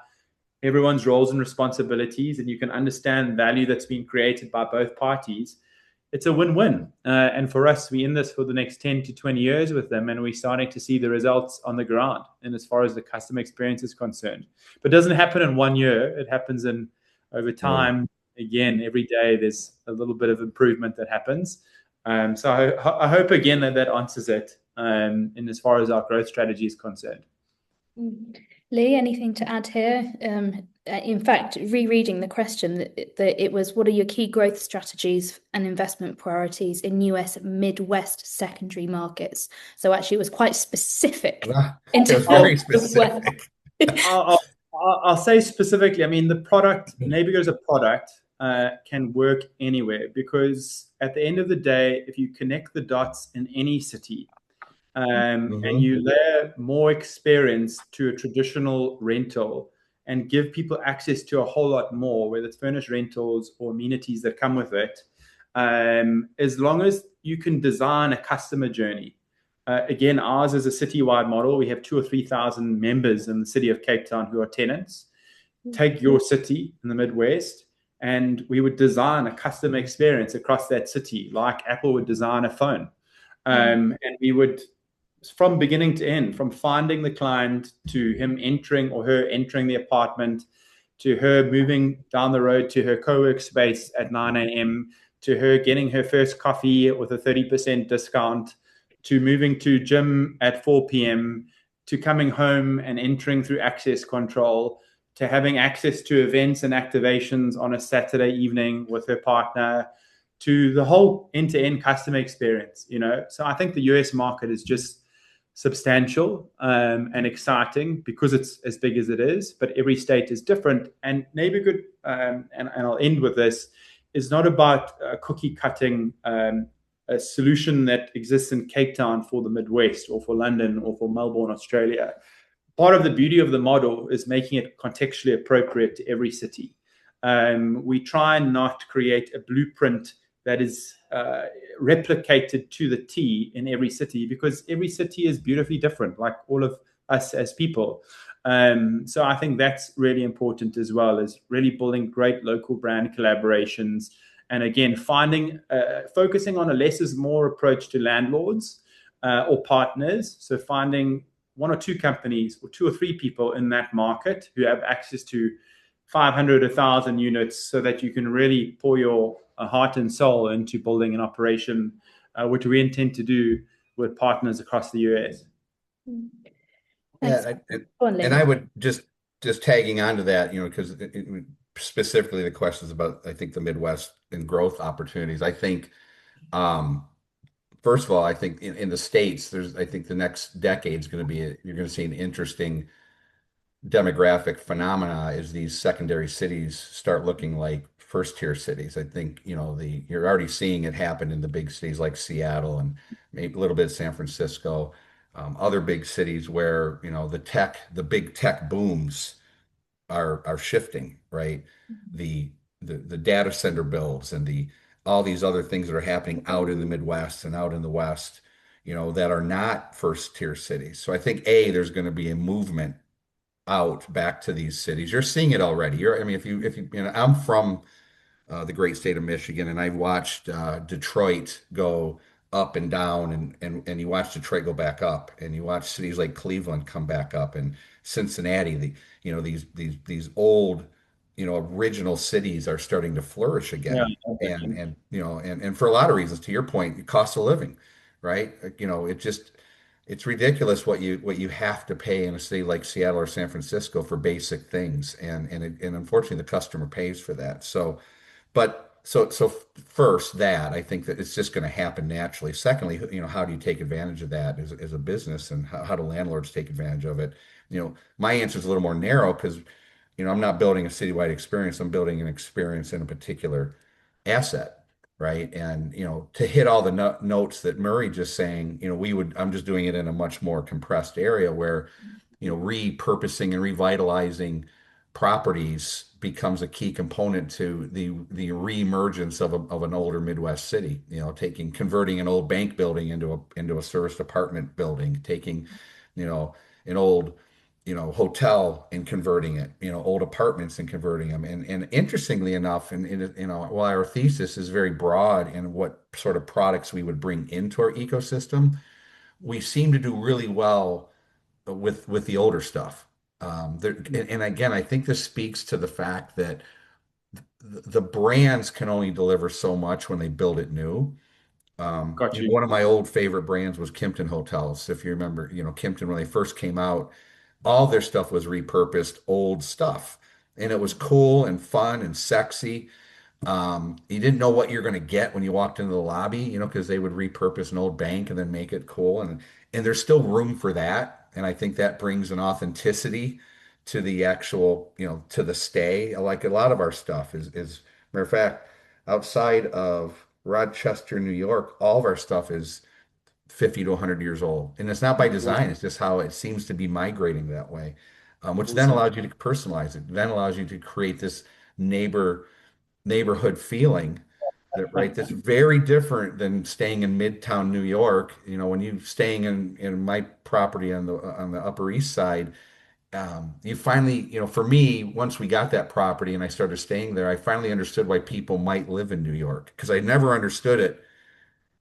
everyone's roles and responsibilities, and you can understand value that's been created by both parties, it's a win-win. And for us, we're in this for the next 10 to 20 years with them, and we're starting to see the results on the ground. And as far as the customer experience is concerned, but it doesn't happen in 1 year. It happens in over Right. time. Again, every day there's a little bit of improvement that happens. So I hope again that answers it. In as far as our growth strategy is concerned. Lee, anything to add here? In fact, rereading the question, that it was, what are your key growth strategies and investment priorities in US Midwest secondary markets? So actually, it was quite specific in It was terms very of where. specific. I'll say specifically, I mean, the product, Neighbourgood as a product, can work anywhere, because at the end of the day, if you connect the dots in any city, and Mm-hmm. you layer more experience to a traditional rental and give people access to a whole lot more, whether it's furnished rentals or amenities that come with it, as long as you can design a customer journey. Again, ours is a citywide model. We have 2,000 or 3,000 members in the city of Cape Town who are tenants. Take your city in the Midwest, and we would design a customer experience across that city, like Apple would design a phone. And we would, from beginning to end, from finding the client to him entering or her entering the apartment, to her moving down the road to her co-work space at 9 a.m., to her getting her first coffee with a 30% discount, to moving to gym at 4 p.m., to coming home and entering through access control, to having access to events and activations on a Saturday evening with her partner, to the whole end-to-end customer experience. So I think the US market is just substantial and exciting because it's as big as it is, but every state is different. And Neighbourgood, and I'll end with this, is not about cookie cutting a solution that exists in Cape Town for the Midwest or for London or for Melbourne, Australia. Part of the beauty of the model is making it contextually appropriate to every city. We try and not create a blueprint that is replicated to the T in every city, because every city is beautifully different, like all of us as people. So I think that's really important as well, is really building great local brand collaborations. And again, focusing on a less is more approach to landlords or partners. So finding one or two companies or two or three people in that market who have access to 500, 1,000 units, so that you can really pour your heart and soul into building an operation, which we intend to do with partners across the US. Thanks. Yeah, Go on, and I Lee. would just tagging on to that, because specifically the questions about, I think, the Midwest and growth opportunities. I think, first of all, I think in the States, I think the next decade is going to be, you're going to see an interesting demographic phenomena as these secondary cities start looking like first tier cities. I think, you're already seeing it happen in the big cities like Seattle and maybe a little bit of San Francisco, other big cities where, the big tech booms are shifting, right? The data center builds and all these other things that are happening out in the Midwest and out in the West, that are not first tier cities. So I think there's going to be a movement out back to these cities. You're seeing it already. I mean, I'm from the great state of Michigan, and I've watched Detroit go up and down, and you watch Detroit go back up, and you watch cities like Cleveland come back up, and Cincinnati. These old, original cities are starting to flourish Yeah, again, and definitely. and for a lot of reasons. To your point, the cost of living, right? It's ridiculous what you have to pay in a city like Seattle or San Francisco for basic things, and unfortunately the customer pays for that. So first, that I think that it's just going to happen naturally. Secondly, how do you take advantage of that as a business, and how do landlords take advantage of it? My answer is a little more narrow because, I'm not building a citywide experience. I'm building an experience in a particular asset, right? And, to hit all the notes that Murray just saying, I'm just doing it in a much more compressed area where, repurposing and revitalizing properties becomes a key component to the reemergence of an older Midwest city. Converting an old bank building into a serviced apartment building, taking, an old hotel and converting it, old apartments and converting them. And interestingly enough, while our thesis is very broad in what sort of products we would bring into our ecosystem, we seem to do really well with the older stuff. And again, I think this speaks to the fact that the brands can only deliver so much when they build it new. Got you. One of my old favorite brands was Kimpton Hotels. If you remember, Kimpton when they first came out, all their stuff was repurposed old stuff, and it was cool and fun and sexy. You didn't know what you're going to get when you walked into the lobby, because they would repurpose an old bank and then make it cool. And there's still room for that. And I think that brings an authenticity to the actual, to the stay. Like a lot of our stuff is matter of fact, outside of Rochester, New York, all of our stuff is 50 to 100 years old. And it's not by design, it's just how it seems to be migrating that way, which then Awesome. allows you to personalize it, then allows you to create this neighborhood feeling that's very different than staying in Midtown New York. When you staying in my property on the Upper East Side, you finally, for me, once we got that property and I started staying there, I finally understood why people might live in New York because I never understood it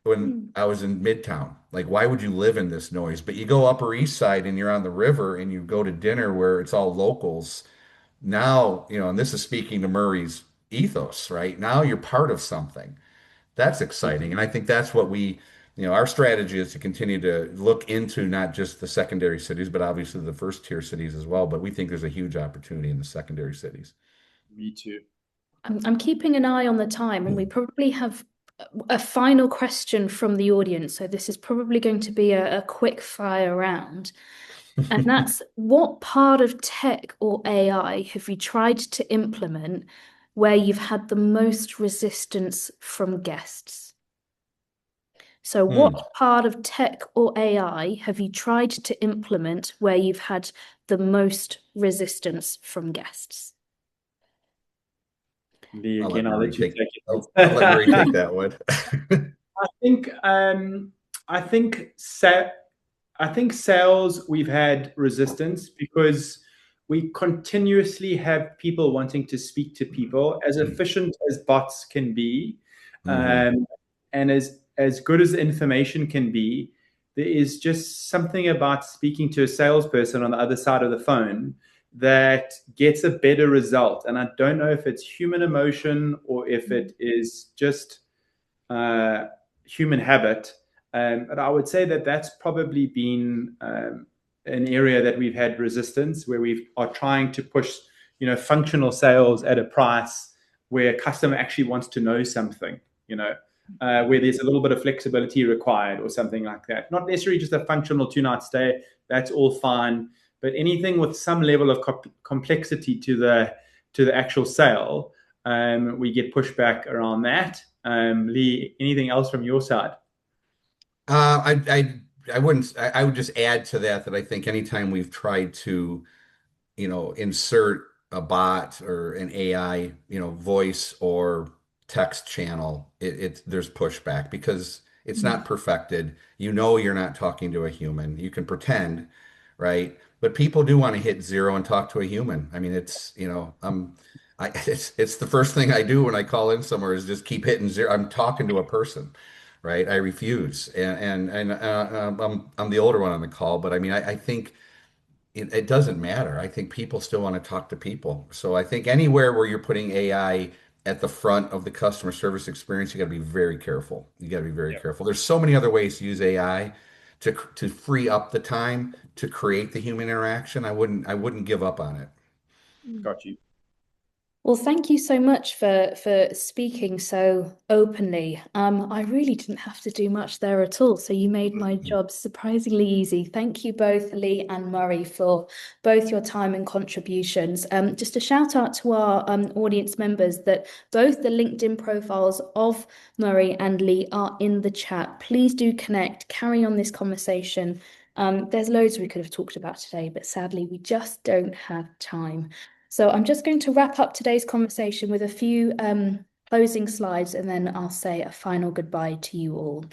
when Mm. I was in Midtown. Like, why would you live in this noise? But you go Upper East Side and you're on the river and you go to dinner where it's all locals. Now, and this is speaking to Murray's ethos, right? Now you're part of something. That's exciting. And I think that's what our strategy is to continue to look into not just the secondary cities, but obviously the first tier cities as well. But we think there's a huge opportunity in the secondary cities. Me too. I'm keeping an eye on the time, and we probably have a final question from the audience. So this is probably going to be a quick fire round. And that's what part of tech or AI have you tried to implement where you've had the most resistance from guests? So, Hmm. what part of tech or AI have you tried to implement where you've had the most resistance from guests? Lee, I'll let again, I'll Murray let you take. take I'll let Murray it. take that one. I think I think sa I think sales we've had resistance because we continuously have people wanting to speak to people, as efficient as bots can be, Hmm. um, and as good as the information can be. There is just something about speaking to a salesperson on the other side of the phone that gets a better result. And I don't know if it's human emotion or if it is just uh, human habit. But I would say that that's probably been an area that we've had resistance, where we are trying to push, functional sales at a price where a customer actually wants to know something, where there's a little bit of flexibility required or something like that. Not necessarily just a functional 2 night stay. That's all fine, but anything with some level of complexity to the actual sale, we get pushback around that. Lee, anything else from your side? I wouldn't. I would just add to that I think anytime we've tried to, insert a bot or an AI, voice or text channel, there's pushback because it's not perfected. You're not talking to a human. You can pretend, right? but people do want to hit zero and talk to a human. I mean, it's, it's the first thing I do when I call in somewhere is just keep hitting zero. I'm talking to a person, right? I refuse, I'm the older one on the call, but I mean, I think it doesn't matter. I think people still want to talk to people. So I think anywhere where you're putting AI at the front of the customer service experience, you got to be very careful. You got to be very Yeah. careful. There's so many other ways to use AI to free up the time to create the human interaction. I wouldn't give up on it. Got you. Well, thank you so much for speaking so openly. I really didn't have to do much there at all, so you made my job surprisingly easy. Thank you both, Lee and Murray, for both your time and contributions. Just a shout out to our audience members that both the LinkedIn profiles of Murray and Lee are in the chat. Please do connect, carry on this conversation. There's loads we could have talked about today, but sadly, we just don't have time. So I'm just going to wrap up today's conversation with a few closing slides, and then I'll say a final goodbye to you all.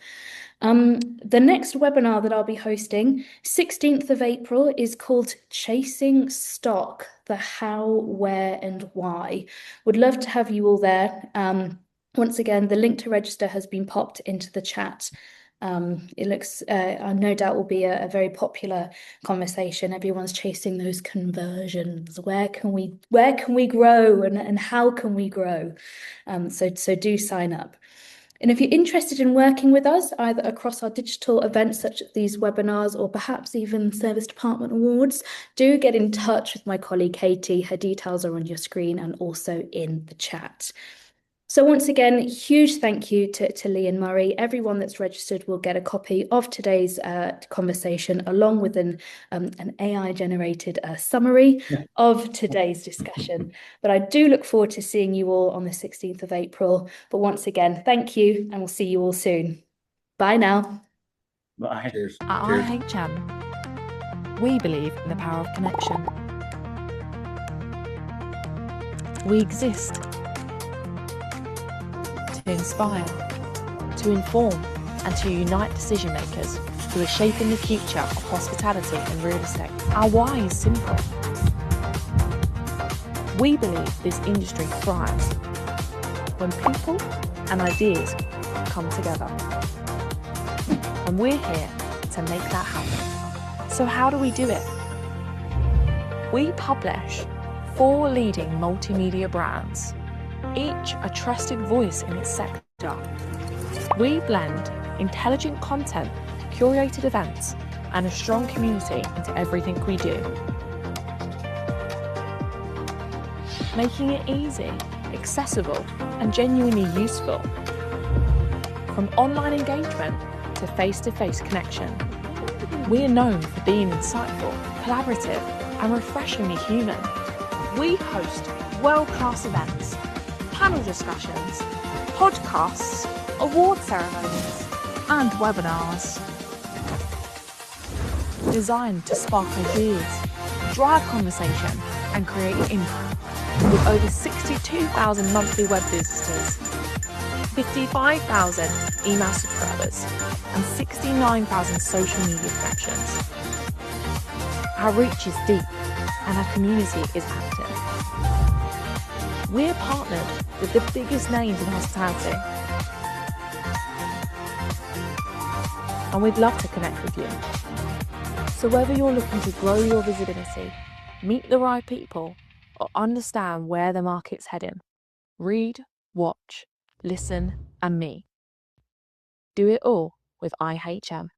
The next webinar that I'll be hosting, 16th of April, is called Chasing Stock, the How, Where and Why. Would love to have you all there. Once again, the link to register has been popped into the chat. It looks, no doubt, will be a very popular conversation. Everyone's chasing those conversions. Where can we grow, and how can we grow? So do sign up. And if you're interested in working with us, either across our digital events such as these webinars, or perhaps even Service Department Awards, do get in touch with my colleague Katie. Her details are on your screen and also in the chat. So once again, huge thank you to Lee and Murray. Everyone that's registered will get a copy of today's conversation, along with an AI-generated summary of today's discussion. But I do look forward to seeing you all on the 16th of April. But once again, thank you, and we'll see you all soon. Bye now. Bye. Cheers. At Cheers. IHM, we believe in the power of connection. We exist to inspire, to inform, and to unite decision makers who are shaping the future of hospitality and real estate. Our why is simple. We believe this industry thrives when people and ideas come together. And we're here to make that happen. So how do we do it? We publish 4 leading multimedia brands, each a trusted voice in its sector. We blend intelligent content, curated events, and a strong community into everything we do, making it easy, accessible, and genuinely useful. From online engagement to face-to-face connection, we are known for being insightful, collaborative, and refreshingly human. We host world-class events, panel discussions, podcasts, award ceremonies, and webinars designed to spark ideas, drive conversation, and create impact. With over 62,000 monthly web visitors, 55,000 email subscribers, and 69,000 social media connections. Our reach is deep, and our community is active. We're partnered with the biggest names in hospitality, and we'd love to connect with you. So whether you're looking to grow your visibility, meet the right people, or understand where the market's heading, read, watch, listen, and me. Do it all with IHM.